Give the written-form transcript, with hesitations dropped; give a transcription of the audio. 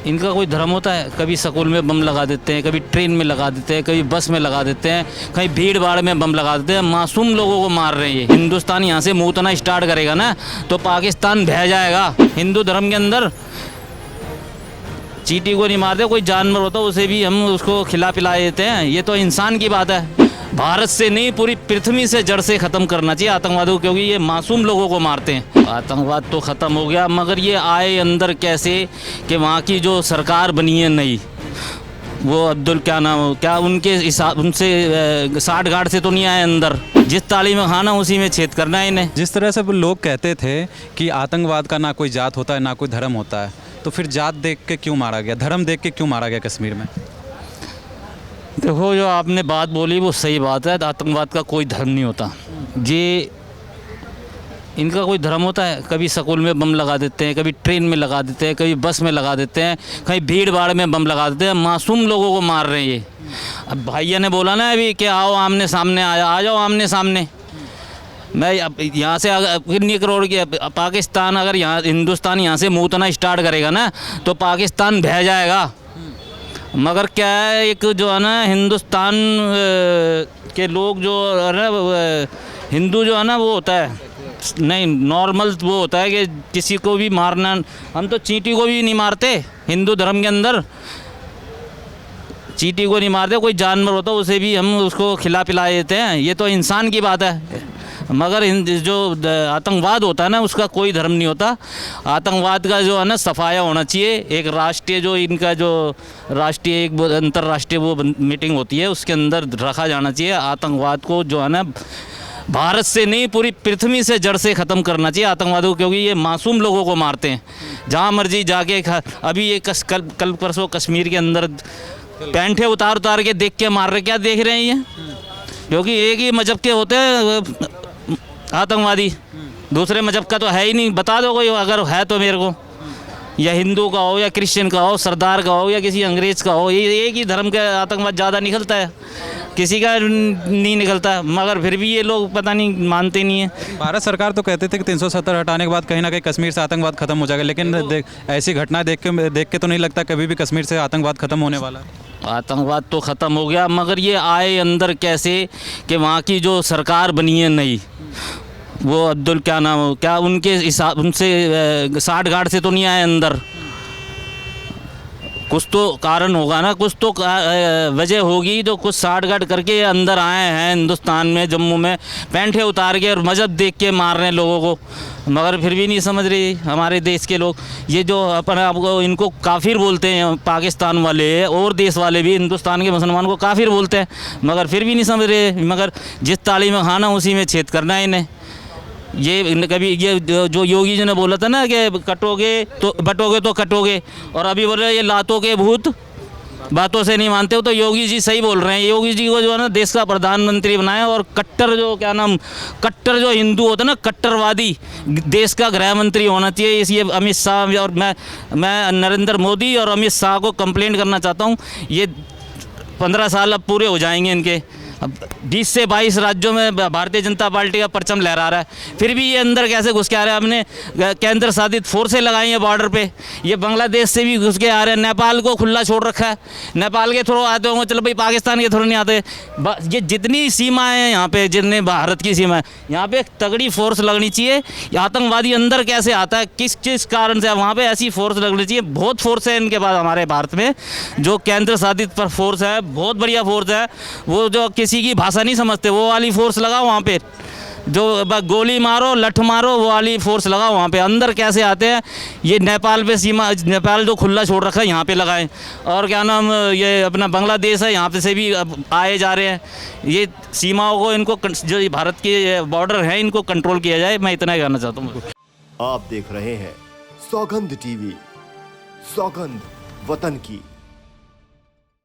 इनका कोई धर्म होता है? कभी स्कूल में बम लगा देते हैं, कभी ट्रेन में लगा देते हैं, कभी बस में लगा देते हैं, कहीं भीड़ भाड़ में बम लगा देते हैं, मासूम लोगों को मार रहे हैं। ये हिंदुस्तान यहाँ से मूतना स्टार्ट करेगा ना तो पाकिस्तान बह जाएगा। हिंदू धर्म के अंदर चींटी को नहीं मारते, कोई जानवर होता है उसे भी हम उसको खिला पिला देते हैं। ये तो इंसान की बात है। भारत से नहीं, पूरी पृथ्वी से जड़ से ख़त्म करना चाहिए आतंकवाद को, क्योंकि ये मासूम लोगों को मारते हैं। आतंकवाद तो ख़त्म हो गया, मगर ये आए अंदर कैसे कि वहाँ की जो सरकार बनी है नई, वो अब्दुल क्या नाम, क्या उनके हिसाब उनसे 60 गार्ड से तो नहीं आए अंदर। जिस ताली में खाना उसी में छेद करना है इन्हें। जिस तरह से लोग कहते थे कि आतंकवाद का ना कोई जात होता है ना कोई धर्म होता है, तो फिर जात देख के क्यों मारा गया, धर्म देख के क्यों मारा गया कश्मीर में? देखो, जो आपने बात बोली वो सही बात है। आतंकवाद का कोई धर्म नहीं होता। ये इनका कोई धर्म होता है? कभी स्कूल में बम लगा देते हैं, कभी ट्रेन में लगा देते हैं, कभी बस में लगा देते हैं, कहीं भीड़ भाड़ में बम लगा देते हैं, मासूम लोगों को मार रहे हैं ये। अब भैया ने बोला ना अभी कि आओ आमने सामने, आ जाओ आमने सामने। मैं यहाँ से कितनी करोड़ की पाकिस्तान, अगर यहाँ हिंदुस्तान यहाँ से मूतना स्टार्ट करेगा ना तो पाकिस्तान बह जाएगा। मगर क्या है, एक जो है ना हिंदुस्तान के लोग जो है ना, हिंदू जो है ना वो होता है नहीं नॉर्मल, वो होता है कि किसी को भी मारना। हम तो चींटी को भी नहीं मारते हिंदू धर्म के अंदर, चींटी को नहीं मारते, कोई जानवर होता है उसे भी हम उसको खिला पिला देते हैं। ये तो इंसान की बात है। मगर जो आतंकवाद होता है ना उसका कोई धर्म नहीं होता। आतंकवाद का जो है ना सफाया होना चाहिए। एक राष्ट्रीय जो इनका जो राष्ट्रीय एक अंतर्राष्ट्रीय वो मीटिंग होती है उसके अंदर रखा जाना चाहिए। आतंकवाद को जो है ना भारत से नहीं, पूरी पृथ्वी से जड़ से ख़त्म करना चाहिए आतंकवाद को, क्योंकि ये मासूम लोगों को मारते हैं जहाँ मर्जी जाके। अभी ये कल परसों कश्मीर के अंदर पैंठे उतार के देख के मार रहे। क्या देख रहे हैं ये? क्योंकि एक ही मजहब के होते हैं आतंकवादी, दूसरे मजहब का तो है ही नहीं। बता दो कोई अगर है तो मेरे को, या हिंदू का हो या क्रिश्चियन का हो, सरदार का हो या किसी अंग्रेज़ का हो, ये एक ही धर्म का आतंकवाद ज़्यादा निकलता है, किसी का नहीं निकलता। मगर फिर भी ये लोग पता नहीं मानते नहीं है। भारत सरकार तो कहते थे कि 370 हटाने के बाद कहीं ना कहीं कश्मीर से आतंकवाद खत्म हो जाएगा, लेकिन ऐसी घटना देख के तो नहीं लगता कभी भी कश्मीर से आतंकवाद खत्म होने वाला है। आतंकवाद तो ख़त्म हो गया, मगर ये आए अंदर कैसे कि वहाँ की जो सरकार बनी है नई, वो अब्दुल क्या नाम, क्या उनके हिसाब उनसे 60 गार्ड से तो नहीं आए अंदर। कुछ तो कारण होगा ना, कुछ तो वजह होगी, तो कुछ 60 गार्ड करके अंदर आए हैं हिंदुस्तान में, जम्मू में पैंठे उतार के और मजहब देख के मार रहे हैं लोगों को। मगर फिर भी नहीं समझ रही हमारे देश के लोग। ये जो अपने आपको इनको काफिर बोलते हैं पाकिस्तान वाले और देश वाले भी हिंदुस्तान के मुसलमान को काफिर बोलते हैं, मगर फिर भी नहीं समझ रहे। मगर जिस ताली में खाना उसी में छेद करना है इन्हें। ये कभी ये जो योगी जी ने बोला था ना कि कटोगे तो बटोगे तो कटोगे, और अभी बोल रहे ये लातों के भूत बातों से नहीं मानते हो, तो योगी जी सही बोल रहे हैं। योगी जी को जो है ना देश का प्रधानमंत्री बनाया, और कट्टर जो क्या नाम, कट्टर जो हिंदू होता है ना, कट्टरवादी देश का गृह मंत्री होना चाहिए। इसलिए अमित शाह और मैं नरेंद्र मोदी और अमित शाह को कंप्लेंट करना चाहता हूँ। ये 15 साल अब पूरे हो जाएंगे इनके, अब 20 से 22 राज्यों में भारतीय जनता पार्टी का परचम लहरा रहा है, फिर भी ये अंदर कैसे घुस के आ रहे हैं। हमने केंद्र शासित फोर्सें लगाई हैं बॉर्डर पे, ये बांग्लादेश से भी घुस के आ रहे हैं, नेपाल को खुला छोड़ रखा है, नेपाल के थ्रू आते होंगे, चलो भाई पाकिस्तान के थ्रू नहीं आते। ये जितनी सीमाएँ हैं यहाँ पे, जितने भारत की सीमा है, यहाँ पे एक तगड़ी फोर्स लगनी चाहिए। आतंकवादी अंदर कैसे आता है, किस किस कारण से, वहाँ पर ऐसी फोर्स लगनी चाहिए। बहुत फोर्स है इनके पास हमारे भारत में, जो केंद्र शासित पर फोर्स है, बहुत बढ़िया फोर्स है। वो जो किसी की भाषा नहीं समझते वो वाली फोर्स लगाओ वहाँ पे, जो गोली मारो लठ मारो वो वाली फोर्स लगाओ वहाँ पे। अंदर कैसे आते हैं ये नेपाल पे सीमा, नेपाल जो खुला छोड़ रखा है यहाँ पे लगाएं, और क्या नाम ये अपना बांग्लादेश है यहाँ पे से भी आए जा रहे हैं। ये सीमाओं को इनको जो भारत के बॉर्डर है इनको कंट्रोल किया जाए, मैं इतना ही कहना चाहता हूँ। आप देख रहे हैं सौगंध टीवी, सौगंध वतन की।